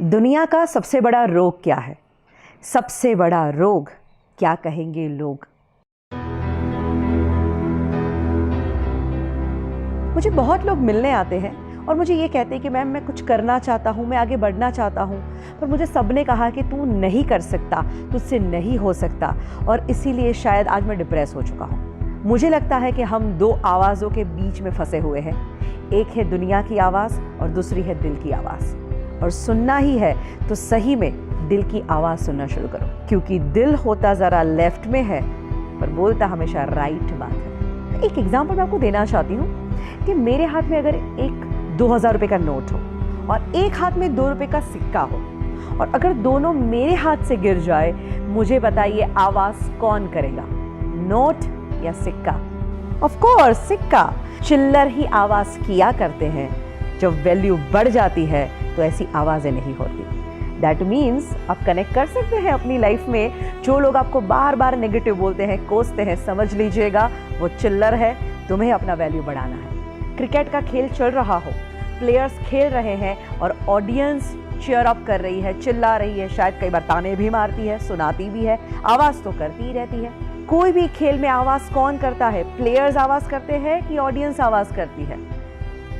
दुनिया का सबसे बड़ा रोग क्या है? सबसे बड़ा रोग क्या कहेंगे लोग? मुझे बहुत लोग मिलने आते हैं और मुझे ये कहते हैं कि मैम मैं कुछ करना चाहता हूँ, मैं आगे बढ़ना चाहता हूँ, पर मुझे सबने कहा कि तू नहीं कर सकता, तुझसे नहीं हो सकता, और इसीलिए शायद आज मैं डिप्रेस हो चुका हूँ। मुझे लगता है कि हम दो आवाज़ों के बीच में फंसे हुए हैं। एक है दुनिया की आवाज़ और दूसरी है दिल की आवाज़। और सुनना ही है तो सही में दिल की आवाज़ सुनना शुरू करो, क्योंकि दिल होता ज़रा लेफ्ट में है पर बोलता हमेशा राइट बात है। एक एग्जाम्पल मैं आपको देना चाहती हूँ कि मेरे हाथ में अगर एक 2000 रुपये का नोट हो और एक हाथ में 2 रुपये का सिक्का हो, और अगर दोनों मेरे हाथ से गिर जाए, मुझे बताइए आवाज़ कौन करेगा, नोट या सिक्का? ऑफ कोर्स सिक्का। चिल्लर ही आवाज़ किया करते हैं। जब वैल्यू बढ़ जाती है तो ऐसी आवाज़ें नहीं होती। दैट मीन्स आप कनेक्ट कर सकते हैं अपनी लाइफ में। जो लोग आपको बार बार नेगेटिव बोलते हैं, कोसते हैं, समझ लीजिएगा वो चिल्लर है। तुम्हें अपना वैल्यू बढ़ाना है। क्रिकेट का खेल चल रहा हो, प्लेयर्स खेल रहे हैं और ऑडियंस चीयर अप कर रही है, चिल्ला रही है, शायद कई बार ताने भी मारती है, सुनाती भी है, आवाज़ तो करती ही रहती है। कोई भी खेल में आवाज़ कौन करता है? प्लेयर्स आवाज़ करते हैं कि ऑडियंस आवाज़ करती है?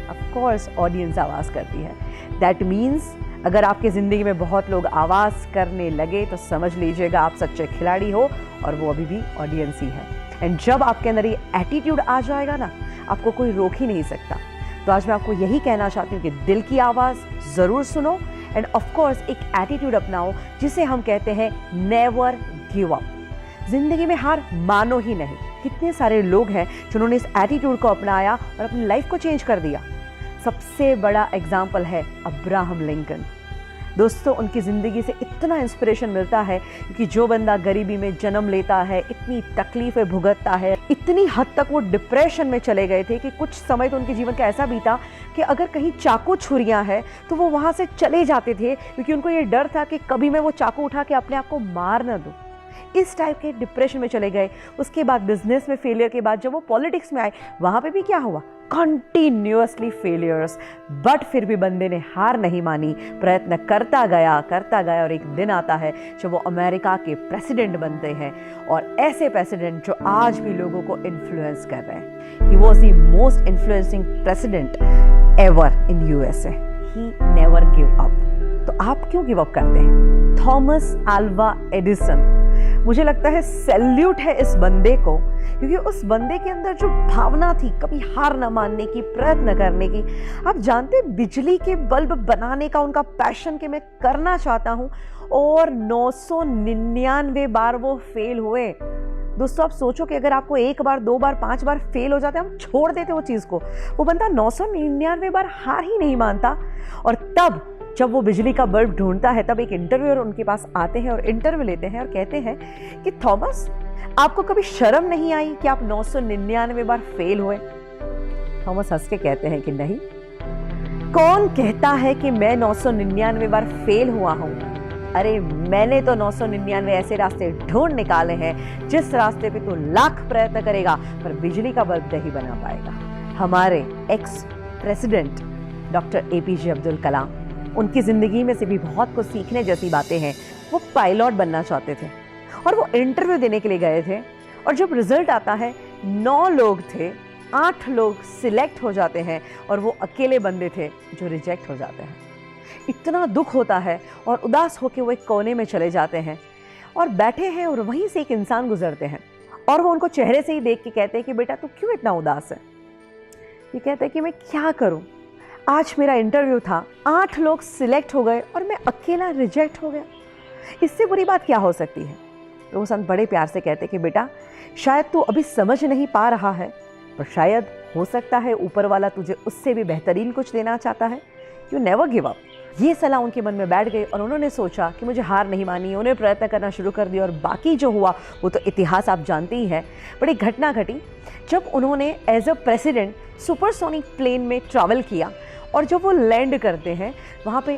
ऑफ कोर्स ऑडियंस आवाज़ करती है। दैट मीन्स अगर आपकी ज़िंदगी में बहुत लोग आवाज़ करने लगे तो समझ लीजिएगा आप सच्चे खिलाड़ी हो और वो अभी भी ऑडियंस ही है। एंड जब आपके अंदर ये एटीट्यूड आ जाएगा ना, आपको कोई रोक ही नहीं सकता। तो आज मैं आपको यही कहना चाहती हूँ कि दिल की आवाज़ ज़रूर सुनो एंड ऑफ कोर्स एक एटीट्यूड अपनाओ जिसे हम कहते हैं नेवर गिव अप। ज़िंदगी में हार मानो ही नहीं। कितने सारे लोग हैं जिन्होंने इस एटीट्यूड को अपनाया और अपनी लाइफ को चेंज कर दिया। सबसे बड़ा एग्जाम्पल है अब्राहम लिंकन। दोस्तों, उनकी ज़िंदगी से इतना इंस्पिरेशन मिलता है कि जो बंदा गरीबी में जन्म लेता है, इतनी तकलीफ़ें भुगतता है, इतनी हद तक वो डिप्रेशन में चले गए थे कि कुछ समय तो उनके जीवन का ऐसा बीता कि अगर कहीं चाकू छुरियाँ हैं तो वो वहाँ से चले जाते थे, क्योंकि उनको ये डर था कि कभी मैं वो चाकू उठा के अपने आप को मार न दूँ। इस टाइप के डिप्रेशन में चले गए। उसके बाद बिजनेस में फेलियर के बाद जब वो पॉलिटिक्स में आए, वहाँ पे भी क्या हुआ? Continuously failures. बट फिर भी बंदे ने हार नहीं मानी, प्रयत्न करता गया और एक दिन आता है जब वो अमेरिका के प्रेसिडेंट बनते हैं, और ऐसे प्रेसिडेंट जो आज भी लोगों को इन्फ्लुएंस कर रहे हैं। He was the most influencing president ever in USA. He never give up. तो आप क्यों गिव अप करते हैं? थॉमस अल्वा एडिसन, मुझे लगता है सैल्यूट है इस बंदे को, क्योंकि उस बंदे के अंदर जो भावना थी कभी हार न मानने की, प्रयत्न करने की। आप जानते, बिजली के बल्ब बनाने का उनका पैशन कि मैं करना चाहता हूँ, और 999 बार वो फेल हुए। दोस्तों, आप सोचो कि अगर आपको 1 बार, 2 बार, 5 बार फेल हो जाते, हम छोड़ देते वो चीज़ को, वो बंदा 999 बार हार ही नहीं मानता। और तब जब वो बिजली का बल्ब ढूंढता है, तब एक इंटरव्यूअर उनके पास आते हैं और इंटरव्यू लेते हैं और कहते हैं कि थॉमस, आपको कभी शर्म नहीं आई कि आप 999 बार फेल हुए? थॉमस हंस के कहते हैं कि नहीं। कौन कहता है कि मैं 999 बार फेल हुआ हूं? अरे मैंने तो 999 ऐसे रास्ते ढूंढ निकाले हैं जिस रास्ते पे तो लाख प्रयत्न करेगा पर बिजली का बल्ब नहीं बना पाएगा। हमारे ex president doctor APJ Abdul Kalam, उनकी ज़िंदगी में से भी बहुत कुछ सीखने जैसी बातें हैं। वो पायलट बनना चाहते थे और वो इंटरव्यू देने के लिए गए थे, और जब रिजल्ट आता है 9 लोग थे, 8 लोग सिलेक्ट हो जाते हैं और वो अकेले बंदे थे जो रिजेक्ट हो जाते हैं। इतना दुख होता है और उदास होकर वो एक कोने में चले जाते हैं और बैठे हैं, और वहीं से एक इंसान गुजरते हैं और वो उनको चेहरे से ही देख के कहते हैं कि बेटा तू क्यों इतना उदास है? ये कहते हैं कि मैं क्या करूं, आज मेरा इंटरव्यू था, 8 लोग सिलेक्ट हो गए और मैं अकेला रिजेक्ट हो गया। इससे बुरी बात क्या हो सकती है? तो वो संत बड़े प्यार से कहते कि बेटा शायद तू अभी समझ नहीं पा रहा है, पर शायद हो सकता है ऊपर वाला तुझे उससे भी बेहतरीन कुछ देना चाहता है। You never give up. ये सलाह उनके मन में बैठ गई और उन्होंने सोचा कि मुझे हार नहीं मानी। उन्हें प्रयत्न करना शुरू कर दिया, और बाकी जो हुआ वो तो इतिहास आप जानते ही हैं। बड़ी घटना घटी जब उन्होंने as a president supersonic plane में ट्रैवल किया, और जब वो लैंड करते हैं वहाँ पे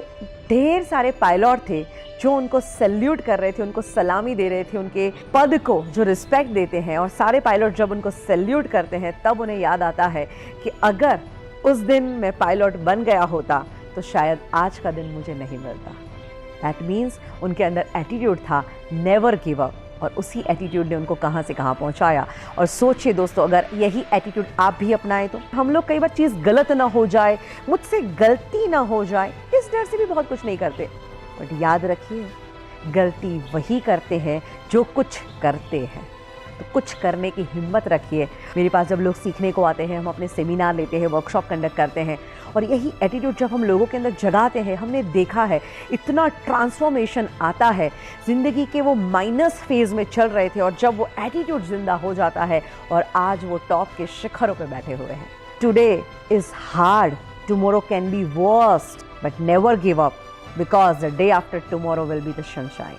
ढेर सारे पायलट थे जो उनको सैल्यूट कर रहे थे, उनको सलामी दे रहे थे, उनके पद को जो रिस्पेक्ट देते हैं। और सारे पायलट जब उनको सैल्यूट करते हैं तब उन्हें याद आता है कि अगर उस दिन मैं पायलट बन गया होता तो शायद आज का दिन मुझे नहीं मिलता। दैट मीन्स उनके अंदर एटीट्यूड था नेवर गिव अप, और उसी एटीट्यूड ने उनको कहाँ से कहाँ पहुँचाया। और सोचिए दोस्तों, अगर यही एटीट्यूड आप भी अपनाएं तो हम लोग कई बार चीज़ गलत ना हो जाए, मुझसे गलती ना हो जाए, इस डर से भी बहुत कुछ नहीं करते। बट याद रखिए, गलती वही करते हैं जो कुछ करते हैं। तो कुछ करने की हिम्मत रखिए। मेरे पास जब लोग सीखने को आते हैं, हम अपने सेमिनार लेते हैं, वर्कशॉप कंडक्ट करते हैं, और यही एटीट्यूड जब हम लोगों के अंदर जगाते हैं, हमने देखा है इतना ट्रांसफॉर्मेशन आता है। ज़िंदगी के वो माइनस फेज़ में चल रहे थे और जब वो एटीट्यूड ज़िंदा हो जाता है और आज वो टॉप के शिखरों पे बैठे हुए हैं। Today is hard, tomorrow can be worst, but never give up, because the day after tomorrow will be the sunshine.